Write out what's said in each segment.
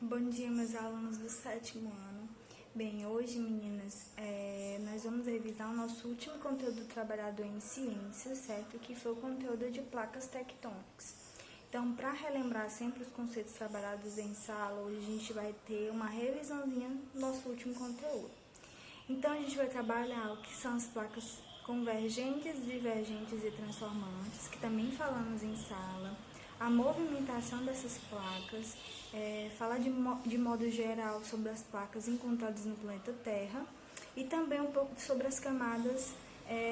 Bom dia, meus alunos do sétimo ano. Bem, hoje, meninas, nós vamos revisar o nosso último conteúdo trabalhado em ciências, certo? Que foi o conteúdo de placas tectônicas. Então, para relembrar sempre os conceitos trabalhados em sala, hoje a gente vai ter uma revisãozinha do nosso último conteúdo. Então, a gente vai trabalhar o que são as placas convergentes, divergentes e transformantes, que também falamos em sala, a movimentação dessas placas, falar de modo geral sobre as placas encontradas no planeta Terra e também um pouco sobre as camadas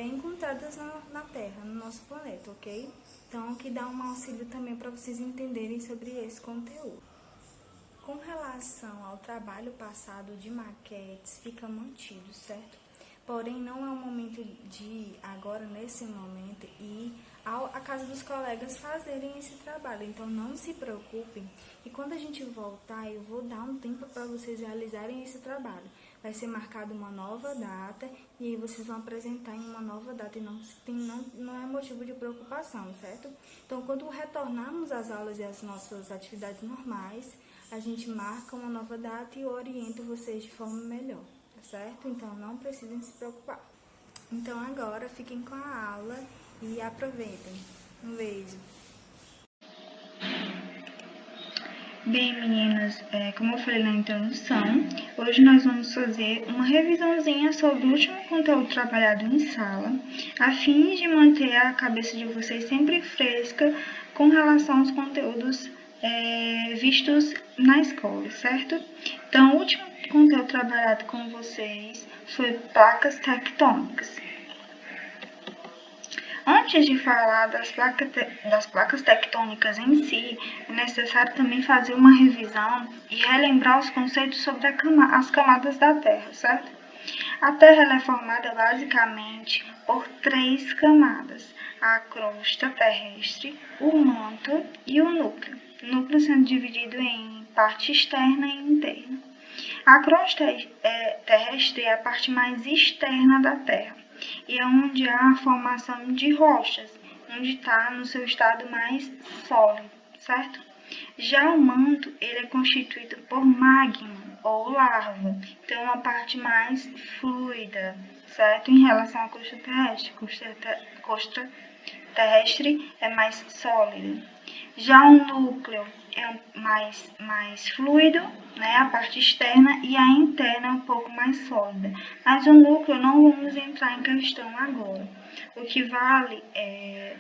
encontradas na Terra, no nosso planeta, ok? Então, que dá um auxílio também para vocês entenderem sobre esse conteúdo. Com relação ao trabalho passado de maquetes, fica mantido, certo? Porém, não é o momento de ir agora, nesse momento, ir à casa dos colegas fazerem esse trabalho. Então, não se preocupem. E quando a gente voltar, eu vou dar um tempo para vocês realizarem esse trabalho. Vai ser marcada uma nova data e aí vocês vão apresentar em uma nova data e não é motivo de preocupação, certo? Então, quando retornarmos às aulas e às nossas atividades normais, a gente marca uma nova data e eu oriento vocês de forma melhor, tá certo? Então, não precisem se preocupar. Então, agora, fiquem com a aula e aproveitem. Um beijo! Bem, meninas, como eu falei na introdução, hoje nós vamos fazer uma revisãozinha sobre o último conteúdo trabalhado em sala, a fim de manter a cabeça de vocês sempre fresca com relação aos conteúdos vistos na escola, certo? Então, o último conteúdo trabalhado com vocês foi placas tectônicas. Antes de falar das placas tectônicas em si, é necessário também fazer uma revisão e relembrar os conceitos sobre as camadas da Terra, certo? A Terra ela é formada basicamente por 3 camadas: a crosta terrestre, o manto e o núcleo. O núcleo sendo dividido em parte externa e interna. A crosta terrestre é a parte mais externa da Terra e é onde há a formação de rochas, onde está no seu estado mais sólido, certo? Já o manto, ele é constituído por magma ou lava, então é uma parte mais fluida, certo? Em relação à crosta terrestre, crosta terrestre é mais sólida. Já o núcleo é mais fluido, né, a parte externa, e a interna é um pouco mais sólida. Mas o núcleo não vamos entrar em questão agora. O que vale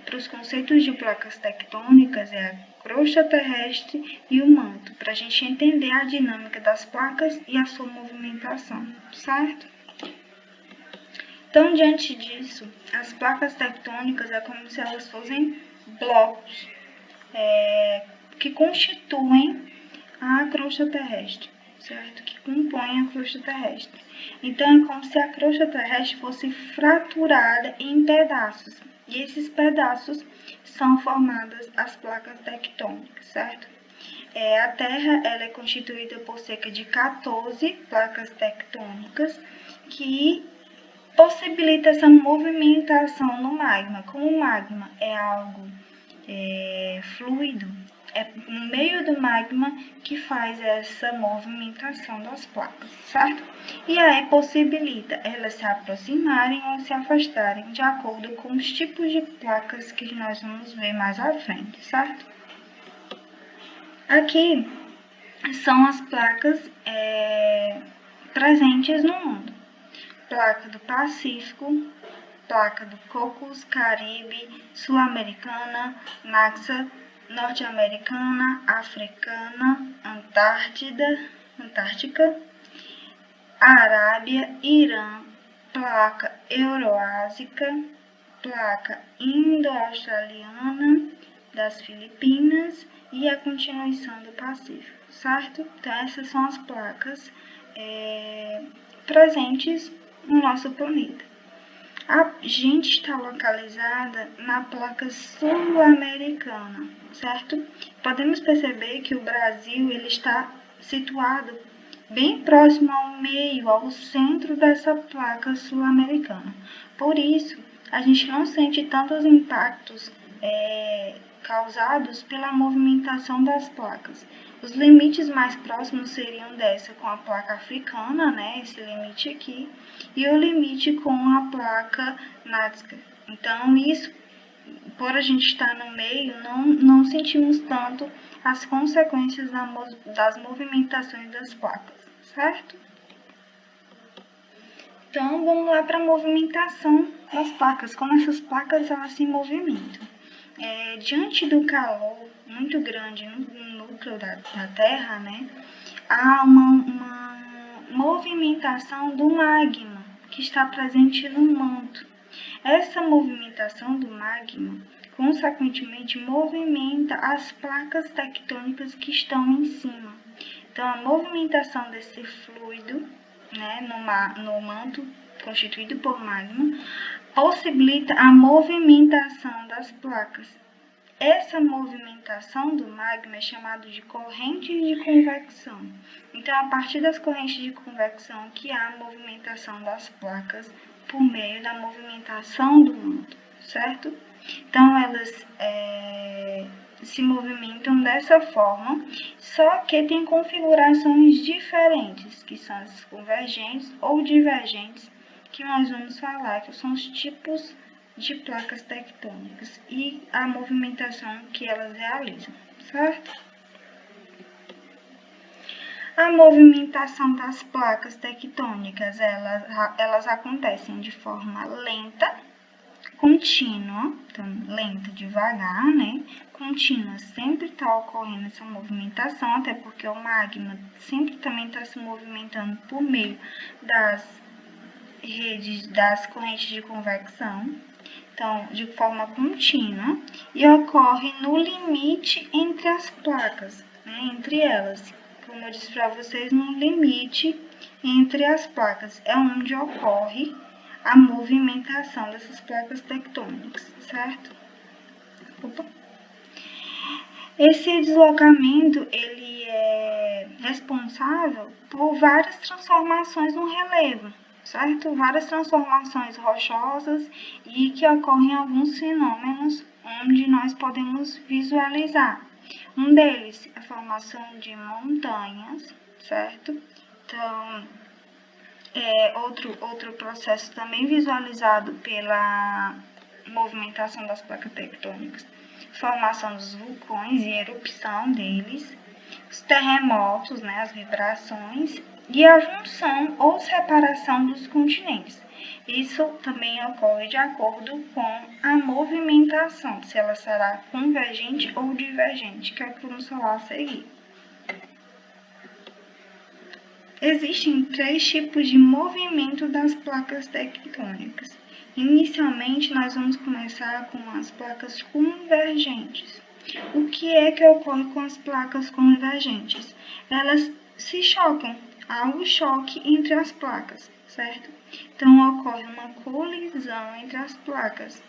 para os conceitos de placas tectônicas é a crosta terrestre e o manto, para a gente entender a dinâmica das placas e a sua movimentação, certo? Então, diante disso, as placas tectônicas é como se elas fossem blocos que constituem a crosta terrestre, certo? Que compõem a crosta terrestre. Então, é como se a crosta terrestre fosse fraturada em pedaços. E esses pedaços são formadas as placas tectônicas, certo? A Terra ela é constituída por cerca de 14 placas tectônicas que possibilita essa movimentação no magma. Como o magma é algo fluido, é no meio do magma que faz essa movimentação das placas, certo? E aí possibilita elas se aproximarem ou se afastarem de acordo com os tipos de placas que nós vamos ver mais à frente, certo? Aqui são as placas presentes no mundo. Placa do Pacífico, placa do Cocos, Caribe, Sul-Americana, Maxa, Norte-Americana, Africana, Antártica, Arábia, Irã, placa Euroásica, placa Indo-Australiana, das Filipinas e a continuação do Pacífico, certo? Então, essas são as placas presentes no nosso planeta. A gente está localizada na placa sul-americana, certo? Podemos perceber que o Brasil ele está situado bem próximo ao meio, ao centro dessa placa sul-americana. Por isso, a gente não sente tantos impactos causados pela movimentação das placas, Os limites mais próximos seriam dessa com a placa africana, né, esse limite aqui, e o limite com a placa Nazca. Então, isso, por a gente estar no meio, não sentimos tanto as consequências das movimentações das placas, certo? Então, vamos lá para a movimentação das placas, como essas placas elas se movimentam. Diante do calor muito grande no núcleo da Terra, né, há uma movimentação do magma que está presente no manto. Essa movimentação do magma, consequentemente, movimenta as placas tectônicas que estão em cima. Então, a movimentação desse fluido, né, no manto constituído por magma, possibilita a movimentação das placas. Essa movimentação do magma é chamada de corrente de convecção. Então, a partir das correntes de convecção que há a movimentação das placas por meio da movimentação do manto, certo? Então, elas se movimentam dessa forma, só que tem configurações diferentes, que são as convergentes ou divergentes, que nós vamos falar, que são os tipos de placas tectônicas e a movimentação que elas realizam, certo? A movimentação das placas tectônicas, elas acontecem de forma lenta, contínua, então lenta, devagar, né? Contínua, sempre está ocorrendo essa movimentação, até porque o magma sempre também está se movimentando por meio das redes, das correntes de convecção. Então, de forma contínua, e ocorre no limite entre as placas, né, entre elas. Como eu disse para vocês, no limite entre as placas é onde ocorre a movimentação dessas placas tectônicas, certo? Opa. Esse deslocamento, ele é responsável por várias transformações no relevo, certo? Várias transformações rochosas e que ocorrem alguns fenômenos onde nós podemos visualizar. Um deles é a formação de montanhas, certo? Então, outro processo também visualizado pela movimentação das placas tectônicas, formação dos vulcões e erupção deles, os terremotos, né, as vibrações, e a junção ou separação dos continentes. Isso também ocorre de acordo com a movimentação, se ela será convergente ou divergente, que é o que vamos falar a seguir. Existem 3 tipos de movimento das placas tectônicas. Inicialmente, nós vamos começar com as placas convergentes. O que é que ocorre com as placas convergentes? Elas se chocam, há um choque entre as placas, certo? Então, ocorre uma colisão entre as placas.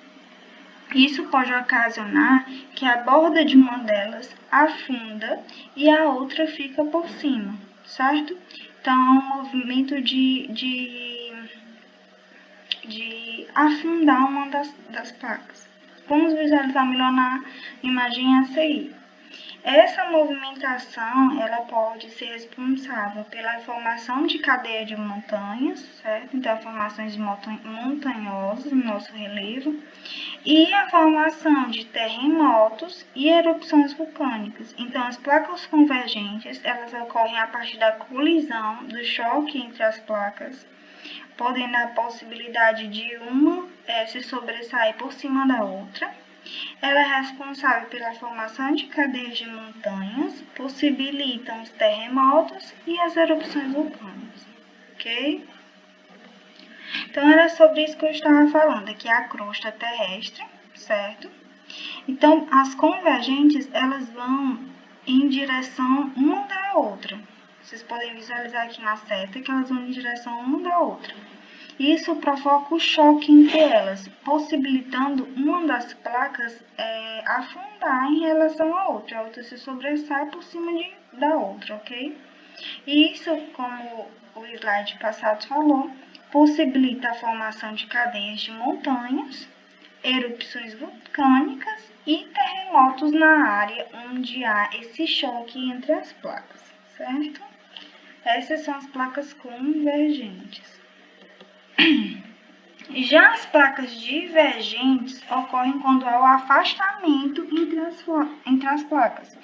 Isso pode ocasionar que a borda de uma delas afunda e a outra fica por cima, certo? Então, é um movimento de afundar uma das placas. Vamos visualizar melhor na imagem a seguir. Essa movimentação, ela pode ser responsável pela formação de cadeia de montanhas, certo? Então, formações montanhosas no nosso relevo, e a formação de terremotos e erupções vulcânicas. Então, as placas convergentes, elas ocorrem a partir da colisão, do choque entre as placas, podendo a possibilidade de uma se sobressair por cima da outra. Ela é responsável pela formação de cadeias de montanhas, possibilitam os terremotos e as erupções vulcânicas, ok? Então, era sobre isso que eu estava falando, aqui a crosta terrestre, certo? Então, as convergentes, elas vão em direção uma da outra. Vocês podem visualizar aqui na seta que elas vão em direção uma da outra. Isso provoca o choque entre elas, possibilitando uma das placas afundar em relação à outra. A outra se sobressai por cima da outra, ok? E isso, como o slide passado falou, possibilita a formação de cadeias de montanhas erupções vulcânicas e terremotos na área onde há esse choque entre as placas, certo? Essas são as placas convergentes. Já as placas divergentes ocorrem quando há o afastamento entre as placas.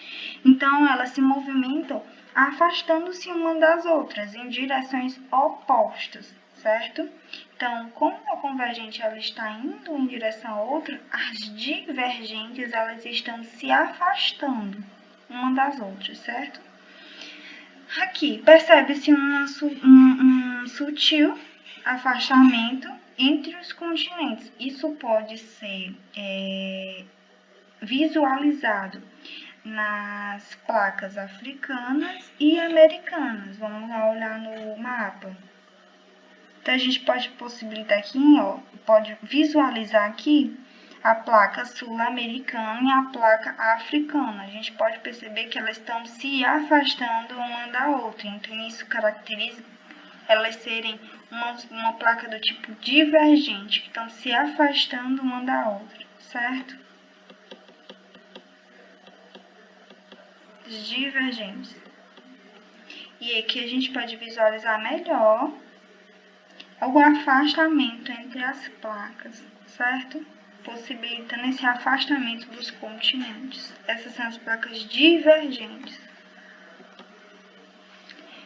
Então, elas se movimentam afastando-se uma das outras em direções opostas, certo? Então, como a convergente ela está indo em direção a outra, as divergentes elas estão se afastando uma das outras, certo? Aqui, percebe-se um sutil afastamento entre os continentes. Isso pode ser visualizado nas placas africanas e americanas. Vamos lá olhar no mapa. Então, a gente pode possibilitar aqui, ó, pode visualizar aqui a placa sul-americana e a placa africana. A gente pode perceber que elas estão se afastando uma da outra. Então, isso caracteriza elas serem uma placa do tipo divergente, que estão se afastando uma da outra, certo? Divergentes. E aqui a gente pode visualizar melhor o afastamento entre as placas, certo? Possibilitando esse afastamento dos continentes. Essas são as placas divergentes.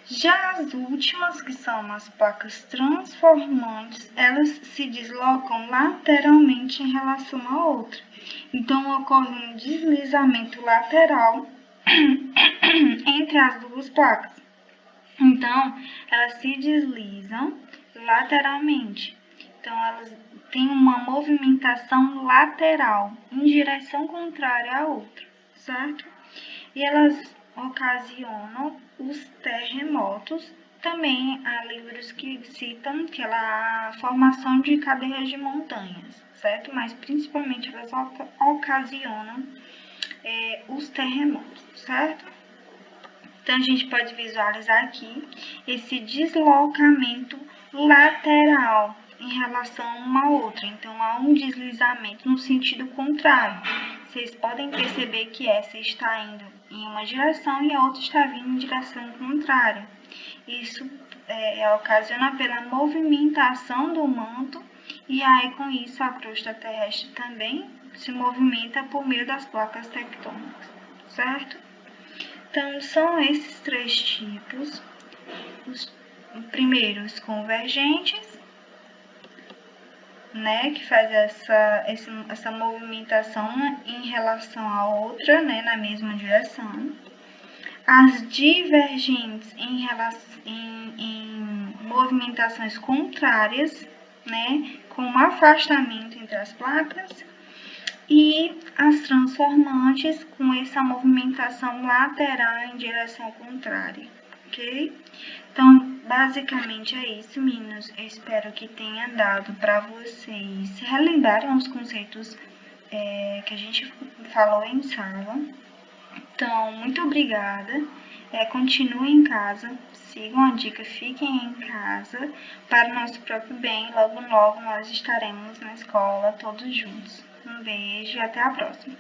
Já as últimas, que são as placas transformantes, elas se deslocam lateralmente em relação à outra. Então, ocorre um deslizamento lateral entre as duas placas. Então, elas se deslizam lateralmente. Então, elas têm uma movimentação lateral em direção contrária à outra, certo? E elas ocasionam os terremotos. Também há livros que citam que a formação de cadeias de montanhas, certo? Mas principalmente elas ocasionam os terremotos, certo? Então, a gente pode visualizar aqui esse deslocamento lateral em relação a uma outra. Então, há um deslizamento no sentido contrário. Vocês podem perceber que essa está indo em uma direção e a outra está vindo em direção contrária. Isso ocasiona pela movimentação do manto e aí, com isso, a crosta terrestre também se movimenta por meio das placas tectônicas, certo? Então, são esses três tipos. Os primeiros convergentes, né, que faz essa movimentação em relação à outra, né, na mesma direção. As divergentes em movimentações contrárias, né, com um afastamento entre as placas. E as transformantes com essa movimentação lateral em direção contrária, ok? Então, basicamente é isso, meninos. Eu espero que tenha dado para vocês relembrarem os conceitos que a gente falou em sala. Então, muito obrigada. Continuem em casa, sigam a dica, fiquem em casa para o nosso próprio bem. Logo, logo nós estaremos na escola todos juntos. Um beijo e até a próxima.